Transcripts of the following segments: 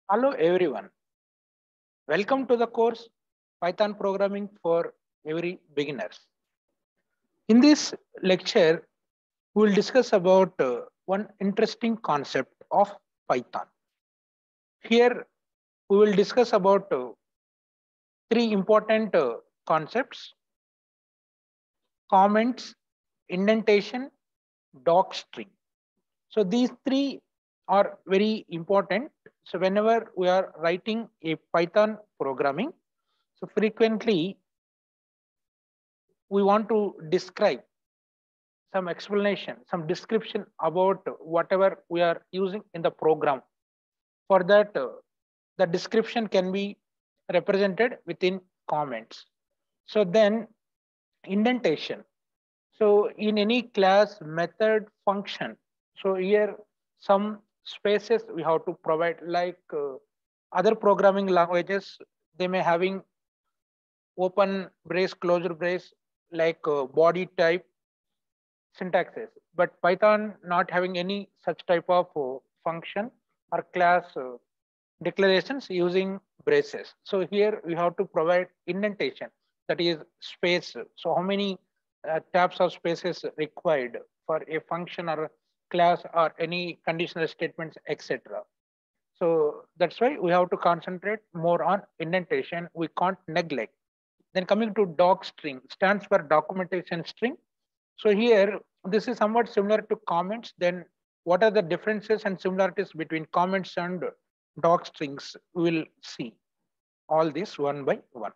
Hello everyone. Welcome to the course Python Programming for Every Beginners. In this lecture, we will discuss about one interesting concept of Python. Here, we will discuss about three important concepts: comments, indentation, docstring. So these three are very important. So whenever we are writing a Python programming, so frequently we want to describe some explanation, some description about whatever we are using in the program. For that, the description can be represented within comments. So then indentation. So in any class, method, function. So here some spaces we have to provide, like other programming languages, they may having open brace, closure brace, like body type syntaxes, but Python not having any such type of function or class declarations using braces. So here we have to provide indentation, that is space. So how many tabs or spaces required for a function or class or any conditional statements, etc. So that's why we have to concentrate more on indentation. We can't neglect. Then coming to doc string, stands for documentation string. So here, this is somewhat similar to comments. Then what are the differences and similarities between comments and doc strings? We will see all this one by one.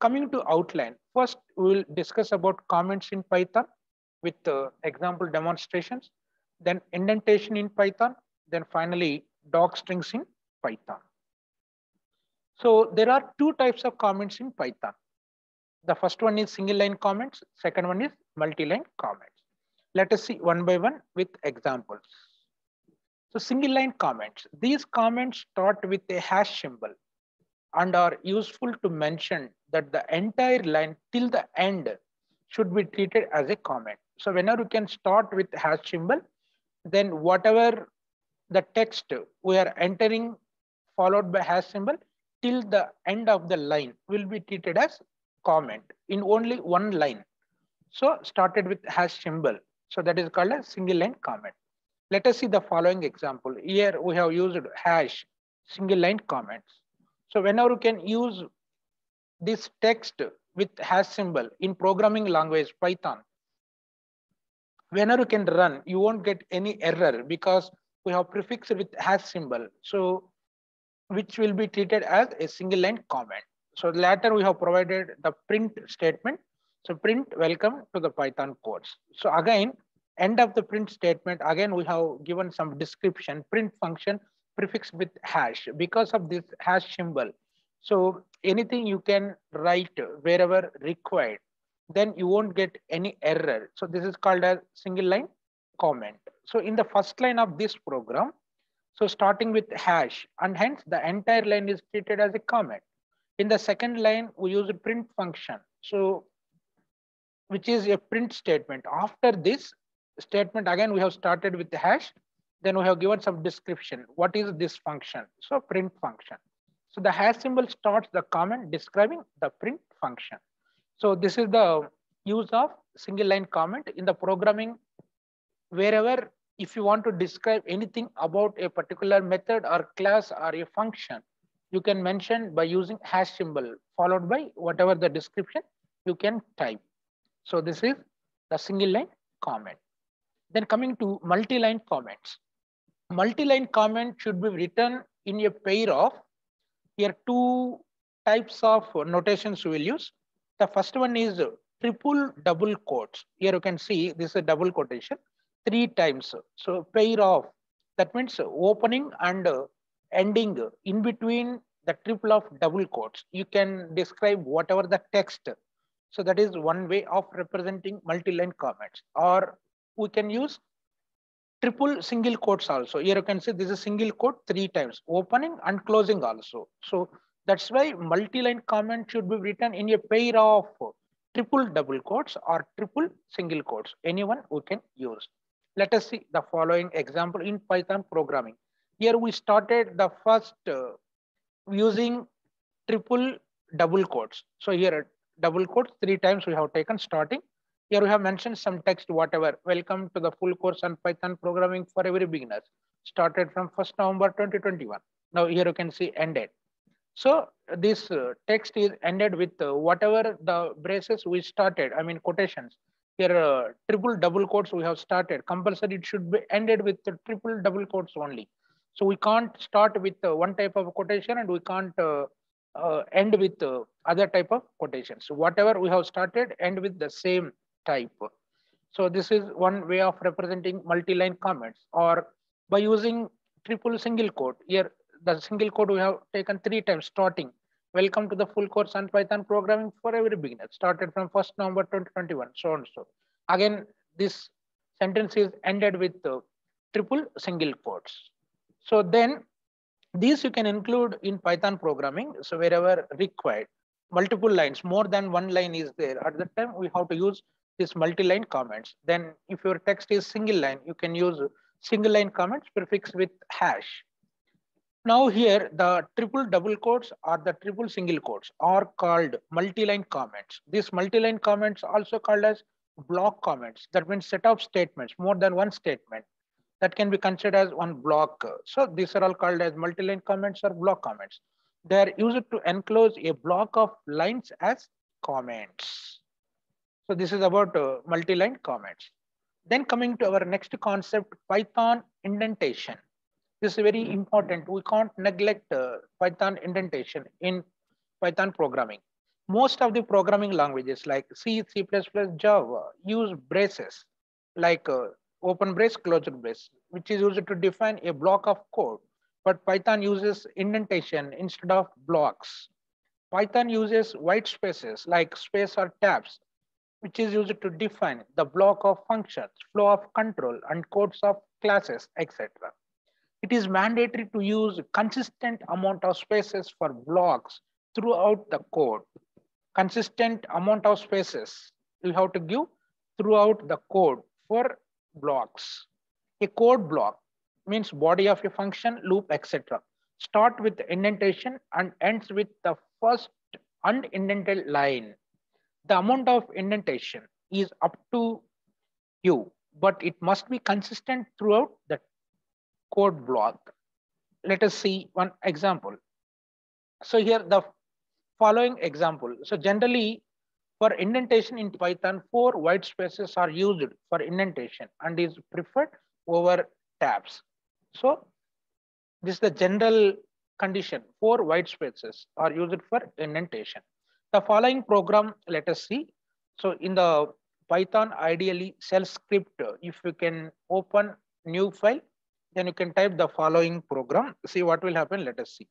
Coming to outline, first we will discuss about comments in Python with example demonstrations, then indentation in Python, then finally doc strings in Python. So there are two types of comments in Python. The first one is single line comments, second one is multi-line comments. Let us see one by one with examples. So single line comments, these comments start with a hash symbol and are useful to mention that the entire line till the end should be treated as a comment. So whenever you can start with hash symbol, then whatever the text we are entering followed by hash symbol till the end of the line will be treated as comment in only one line. So started with hash symbol. So that is called a single line comment. Let us see the following example. Here we have used hash single line comments. So whenever you can use this text with hash symbol in programming language Python, whenever you can run, you won't get any error because we have prefixed with hash symbol. So which will be treated as a single line comment. So later we have provided the print statement. So print welcome to the Python course. So again, end of the print statement, again we have given some description, print function prefixed with hash because of this hash symbol. So anything you can write wherever required, then you won't get any error. So this is called a single line comment. So in the first line of this program, so starting with hash, and hence the entire line is treated as a comment. In the second line, we use a print function. So which is a print statement. After this statement, again, we have started with the hash. Then we have given some description. What is this function? So print function. So the hash symbol starts the comment describing the print function. So this is the use of single line comment in the programming. Wherever if you want to describe anything about a particular method or class or a function, you can mention by using hash symbol followed by whatever the description you can type. So this is the single line comment. Then coming to multi-line comments. Multi-line comment should be written in a pair of, here two types of notations we will use. The first one is triple double quotes. Here you can see this is a double quotation three times. So pair of, that means opening and ending in between the triple of double quotes. You can describe whatever the text. So that is one way of representing multi-line comments. Or we can use triple single quotes also. Here you can see this is single quote three times, opening and closing also. So that's why multi-line comment should be written in a pair of triple double quotes or triple single quotes. Anyone we can use. Let us see the following example in Python programming. Here we started the first using triple double quotes. So here double quotes 3 times we have taken starting. Here we have mentioned some text, whatever. Welcome to the full course on Python programming for every beginners. Started from 1st November 2021. Now here you can see ended. So this text is ended with whatever the braces we started, I mean quotations. Here triple double quotes we have started. Compulsory it should be ended with the triple double quotes only. So we can't start with one type of quotation and we can't end with other type of quotations. So whatever we have started, end with the same type. So this is one way of representing multi-line comments, or by using triple single quote. Here the single quote we have taken 3 times starting. Welcome to the full course on Python programming for every beginner. Started from 1st November 2021, so and so. Again, this sentence is ended with triple single quotes. So then these you can include in Python programming. So wherever required, multiple lines, more than one line is there. At that time, we have to use this multi-line comments. Then if your text is single line, you can use single line comments prefixed with hash. Now here, the triple double quotes or the triple single quotes are called multi-line comments. These multi-line comments also called as block comments. That means set of statements, more than one statement that can be considered as one block. So these are all called as multi-line comments or block comments. They are used to enclose a block of lines as comments. So this is about multi-line comments. Then coming to our next concept, Python indentation. This is very important. We can't neglect Python indentation in Python programming. Most of the programming languages like C, C++, Java use braces like open brace, closed brace, which is used to define a block of code. But Python uses indentation instead of blocks. Python uses white spaces like space or tabs, which is used to define the block of functions, flow of control, and codes of classes, etc. It is mandatory to use consistent amount of spaces for blocks throughout the code. Consistent amount of spaces you have to give throughout the code for blocks. A code block means body of a function, loop, etc. Start with indentation and ends with the first unindented line. The amount of indentation is up to you, but it must be consistent throughout the code block. Let us see one example. So here the following example. So generally for indentation in Python, 4 white spaces are used for indentation and is preferred over tabs. So this is the general condition. 4 white spaces are used for indentation. The following program, let us see. So in the Python, ideally shell script, if you can open new file, then you can type the following program. See what will happen. Let us see.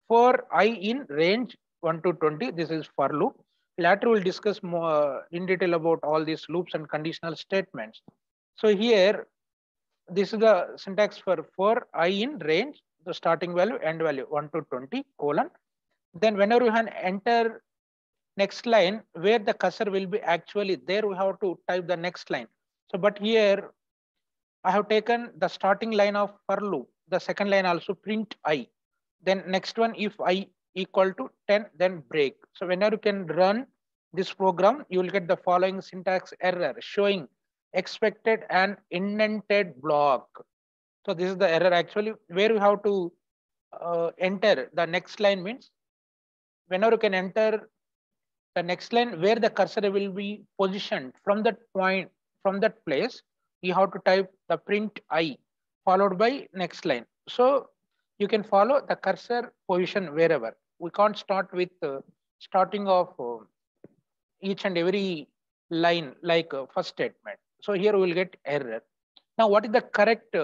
For I in range 1 to 20, this is for loop. Later we'll discuss more in detail about all these loops and conditional statements. So here, this is the syntax for I in range, the starting value, end value 1 to 20 colon. Then whenever you enter next line, where the cursor will be actually there, we have to type the next line. So, but here I have taken the starting line of for loop, the second line also print I. Then next one, if I equal to 10, then break. So whenever you can run this program, you will get the following syntax error showing expected an indented block. So this is the error actually where you have to enter the next line means whenever you can enter the next line where the cursor will be positioned from that point, from that place, you have to type the print I followed by next line. So you can follow the cursor position wherever. We can't start with starting of each and every line like first statement. So here we will get error. Now what is the correct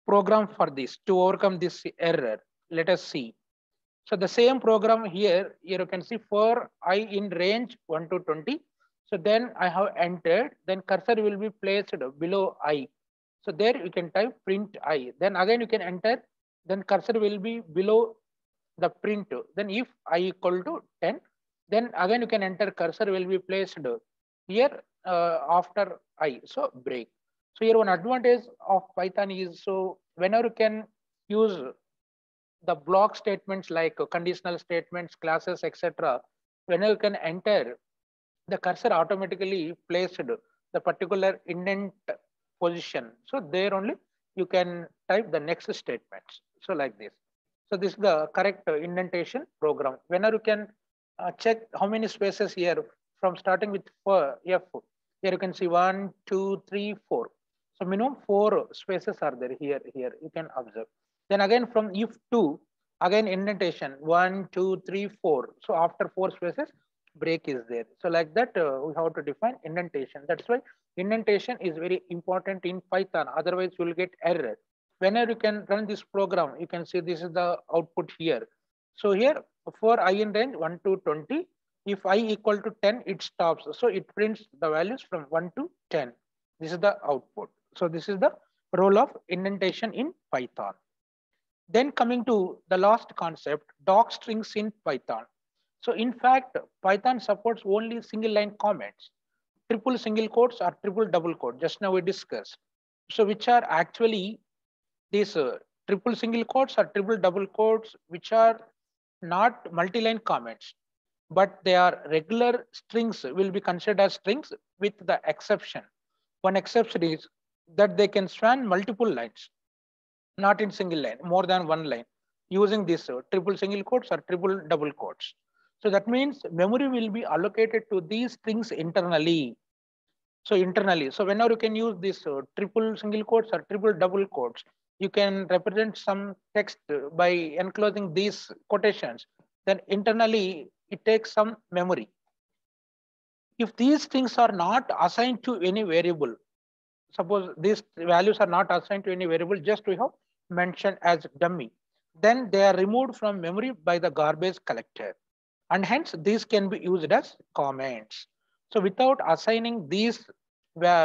program for this to overcome this error? Let us see. So the same program here you can see for I in range 1 to 20. So then I have entered, then cursor will be placed below I. So there you can type print I. Then again you can enter, then cursor will be below the print. Then if I equal to 10, then again you can enter, cursor will be placed here after I. So break. So here one advantage of Python is, so whenever you can use the block statements like conditional statements, classes, etc. When you can enter, the cursor automatically placed the particular indent position. So there only you can type the next statements. So like this. So this is the correct indentation program. Whenever you can check how many spaces here from starting with F. Here you can see 1, 2, 3, 4. So minimum 4 spaces are there here. Here you can observe. Then again from if 2, again indentation 1, 2, 3, 4. So after 4 spaces, break is there. So like that, we have to define indentation. That's why indentation is very important in Python. Otherwise, you will get error. Whenever you can run this program, you can see this is the output here. So here for I in range 1 to 20, if I equal to 10, it stops. So it prints the values from 1 to 10. This is the output. So this is the role of indentation in Python. Then coming to the last concept, doc strings in Python. So in fact, Python supports only single line comments, triple single quotes or triple double quote. Just now we discussed. So which are actually these triple single quotes or triple double quotes, which are not multi-line comments, but they are regular strings, will be considered as strings with the exception. One exception is that they can span multiple lines, not in single line, more than one line, using this triple single quotes or triple double quotes. So that means memory will be allocated to these strings internally. So internally, so whenever you can use this triple single quotes or triple double quotes, you can represent some text by enclosing these quotations. Then internally, it takes some memory. If these things are not assigned to any variable, suppose these values are not assigned to any variable, just we have mentioned as dummy, then they are removed from memory by the garbage collector. And hence these can be used as comments. So without assigning these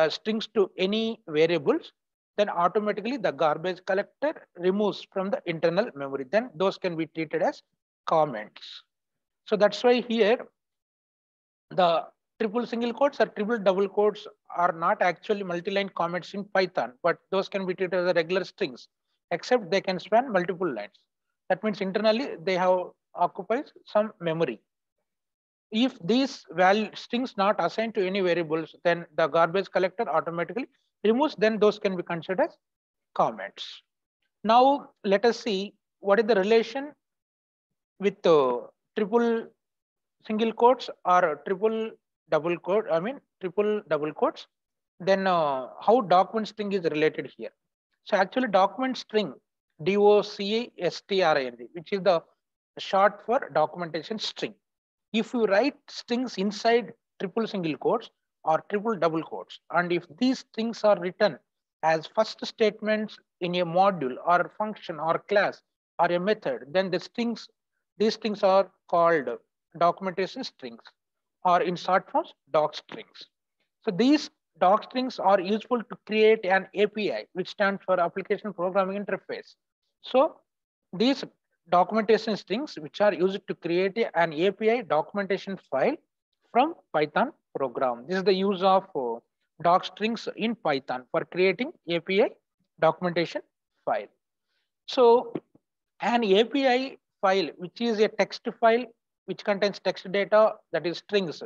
strings to any variables, then automatically the garbage collector removes from the internal memory. Then those can be treated as comments. So that's why here the triple single quotes or triple double quotes are not actually multi-line comments in Python, but those can be treated as regular strings, except they can span multiple lines. That means internally they have occupies some memory. If these strings not assigned to any variables, then the garbage collector automatically removes, then those can be considered as comments. Now let us see what is the relation with triple single quotes or triple double quote, triple double quotes. Then how document string is related here. So actually document string, DOCSTRING, which is the short for documentation string. If you write strings inside triple single quotes or triple double quotes, and if these strings are written as first statements in a module or function or class or a method, then these strings are called documentation strings, or in short forms, doc strings. So these doc strings are useful to create an API, which stands for Application Programming Interface. So these documentation strings, which are used to create an API documentation file from Python program. This is the use of doc strings in Python for creating API documentation file. So an API file, which is a text file which contains text data, that is strings,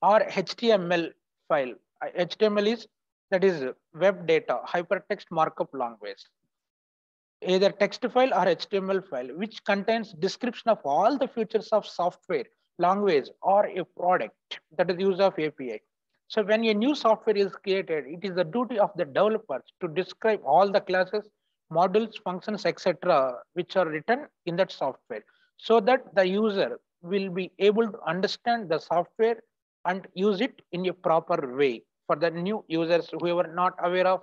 or HTML file. HTML is, that is web data, hypertext markup language. Either text file or HTML file, which contains description of all the features of software, language, or a product, that is use of API. So when a new software is created, it is the duty of the developers to describe all the classes, modules, functions, etc., which are written in that software, so that the user will be able to understand the software and use it in a proper way for the new users who were not aware of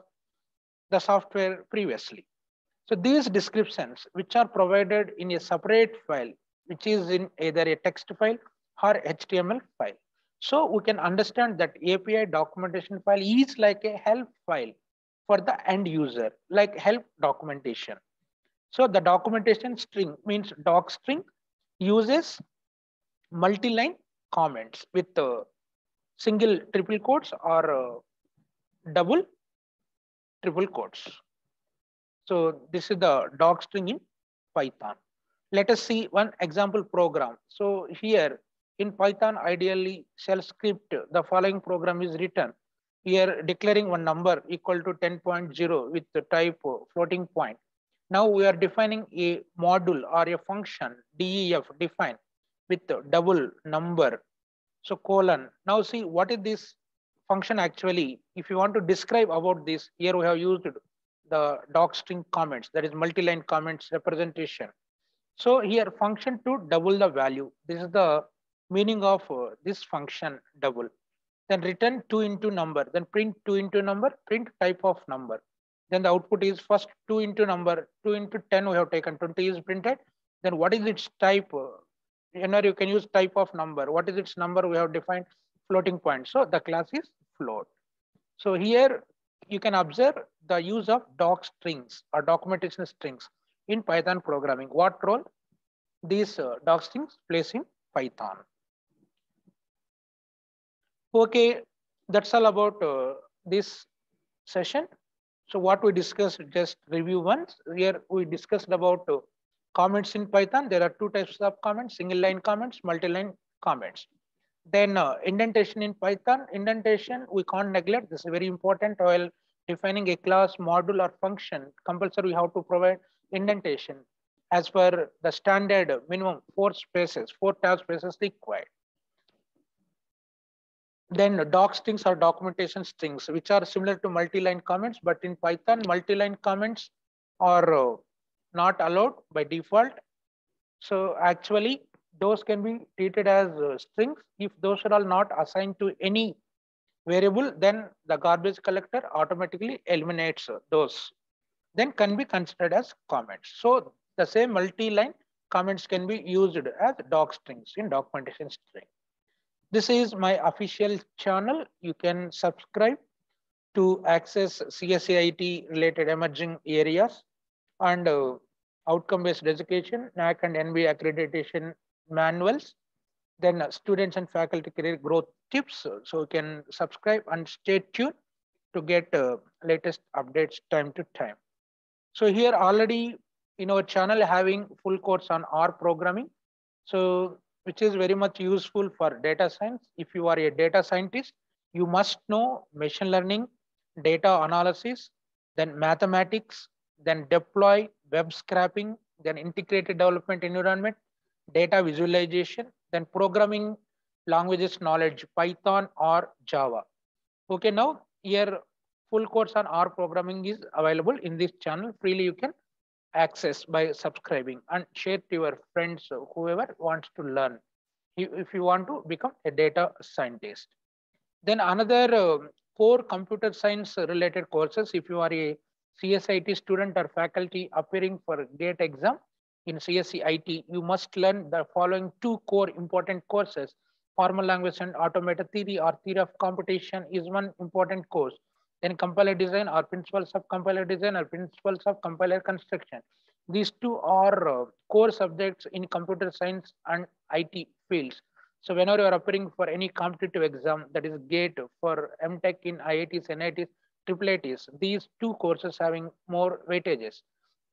the software previously. So these descriptions, which are provided in a separate file, which is in either a text file or HTML file. So we can understand that API documentation file is like a help file for the end user, like help documentation. So the documentation string means doc string uses multi-line comments with single triple quotes or double triple quotes. So this is the doc string in Python. Let us see one example program. So here in Python, ideally shell script, the following program is written. Here declaring one number equal to 10.0 with the type floating point. Now we are defining a module or a function def define with double number. So colon. Now see what is this function actually. If you want to describe about this, here we have used the doc string comments, that is multi-line comments representation. So here function to double the value. This is the meaning of this function double. Then return 2 into number, then print 2 into number, print type of number. Then the output is first 2 into number, 2 into 10 we have taken, 20 is printed. Then what is its type? You can use type of number. What is its number? We have defined floating point. So the class is float. So here you can observe the use of doc strings or documentation strings in Python programming. What role these doc strings plays in Python? Okay, that's all about this session. So what we discussed, just review once. Here we discussed about comments in Python. There are two types of comments: single line comments, multi-line comments. Then indentation in Python. Indentation we can't neglect. This is very important while defining a class, module, or function. Compulsory we have to provide indentation as per the standard minimum 4 spaces, 4 tab spaces required. Then doc strings are documentation strings, which are similar to multi-line comments, but in Python, multi-line comments are not allowed by default. So actually, those can be treated as strings. If those are all not assigned to any variable, then the garbage collector automatically eliminates those. Then can be considered as comments. So the same multi-line comments can be used as doc strings in documentation string. This is my official channel. You can subscribe to access CSCIT related emerging areas and outcome-based education, NAAC and NBA accreditation manuals, then students and faculty career growth tips. So you can subscribe and stay tuned to get latest updates time to time. So here already in our channel having full course on R programming. So which is very much useful for data science. If you are a data scientist, you must know machine learning, data analysis, then mathematics, then deploy, web scraping, then integrated development environment, data visualization, then programming languages knowledge, Python or Java. Okay, now here full course on R programming is available in this channel. Freely you can access by subscribing and share to your friends, whoever wants to learn, if you want to become a data scientist. Then another core computer science related courses, if you are a CSIT student or faculty appearing for GATE exam in CSCIT, you must learn the following 2 core important courses. Formal language and automated theory or theory of computation is one important course. Then compiler design or principles of compiler design or principles of compiler construction. These 2 are core subjects in computer science and IT fields. So whenever you are appearing for any competitive exam, that is GATE for MTech in IITs, NITs, IIITs, these 2 courses having more weightages.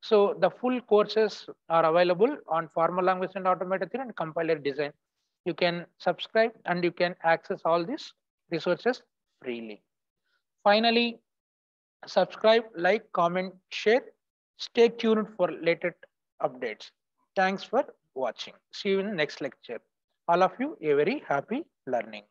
So the full courses are available on formal language and automated theory and compiler design. You can subscribe and you can access all these resources freely. Finally, subscribe, like, comment, share. Stay tuned for latest updates. Thanks for watching. See you in the next lecture. All of you, a very happy learning.